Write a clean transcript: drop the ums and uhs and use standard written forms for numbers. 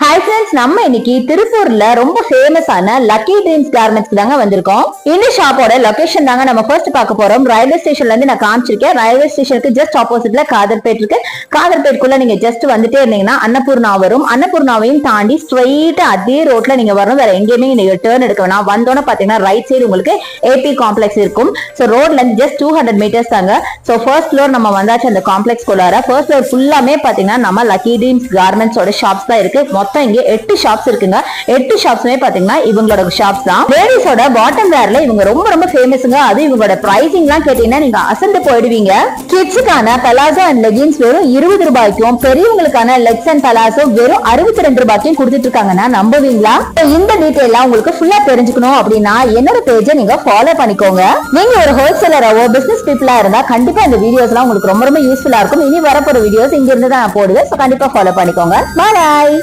Hi friends, நம்ம இன்னைக்கு திருப்பூர்ல ரொம்ப ஃபேமஸான லக்கி ட்ரீம்ஸ் கார்மெண்ட்ஸ்க்கு தாங்க வந்திருக்கோம். இந்த ஷாப்போட லொகேஷன் தாங்க நம்ம ஃபர்ஸ்ட் பார்க்க போறோம். ரயில்வே ஸ்டேஷன்ல இருந்து நான் காமிச்சிருக்கேன். ரயில்வே ஸ்டேஷனுக்கு ஜஸ்ட் ஆப்போசிட்ல காதர்பேட் இருக்கு. காதர்பேட்குள்ள நீங்க ஜஸ்ட் வந்துட்டே இருந்தீங்கன்னா அன்னபூர்ணா வரும். அன்னபூர்ணாவையும் தாண்டி ஸ்ட்ரெயிட்டா அதே ரோட்ல நீங்க வரணும். வேற எங்கேயுமே நீங்க டேர்ன் எடுக்க வேணாம். வந்தோன்னு பாத்தீங்கன்னா ரைட் சைடு உங்களுக்கு ஏபி காம்ப்ளெக்ஸ் இருக்கும். ஸோ ரோட்ல இருந்து ஜஸ்ட் 200 மீட்டர்ஸ் தாங்க. ஸோ ஃபர்ஸ்ட் ஃப்ளோர் நம்ம வந்தாச்சு அந்த காம்ப்ளெக்ஸ் குள்ளார. ஃபர்ஸ்ட் ஃப்ளோர் ஃபுல்லாமே பாத்தீங்கன்னா நம்ம லக்கி ட்ரீம்ஸ் கார்மெண்ட்ஸோட ஷாப்ஸ் தான் இருக்கு. மொத்தம் இங்க 8 ஷாப்ஸ் இருக்குங்க. 8 ஷாப்ஸ்மே பாத்தீங்கன்னா இவங்களோட ஷாப்ஸ் தான். லேடிஸோட பாட்டம் வேர்ல இவங்க ரொம்ப ரொம்ப ஃபேமஸ்ங்க. அது இவங்களோட பிரைசிங்லாம் கேட்டீங்கன்னா நீங்க அசந்து போயிடுவீங்க. கிட்ஸுக்கான பலாசோ அண்ட் லெகின்ஸ் வெறும் 20 ரூபாய்க்கும், பெரியவங்களுக்கான லெக்ஸ் அண்ட் பலாசோ வெறும் 62 ரூபாய்க்கும் கொடுத்துட்டு இருக்காங்கன்னா நம்புவீங்களா? இந்த டீடைல்லாம் உங்களுக்கு ஃபுல்லா தெரிஞ்சுக்கணும் அப்படின்னா என்னோட பேஜை நீங்க ஃபாலோ பண்ணிக்கோங்க. நீங்க ஒரு ஹோல்சேலராவோ பிசினஸ் பீப்புளா இருந்தா கண்டிப்பா இந்த வீடியோஸ்லாம் உங்களுக்கு ரொம்ப ரொம்ப யூஸ்ஃபுல்லா இருக்கும். இனி வரப்போற வீடியோஸ் இங்க இருந்து தான் நான் போடுவேன். கண்டிப்பா ஃபாலோ பண்ணிக்கோங்க. பாய்.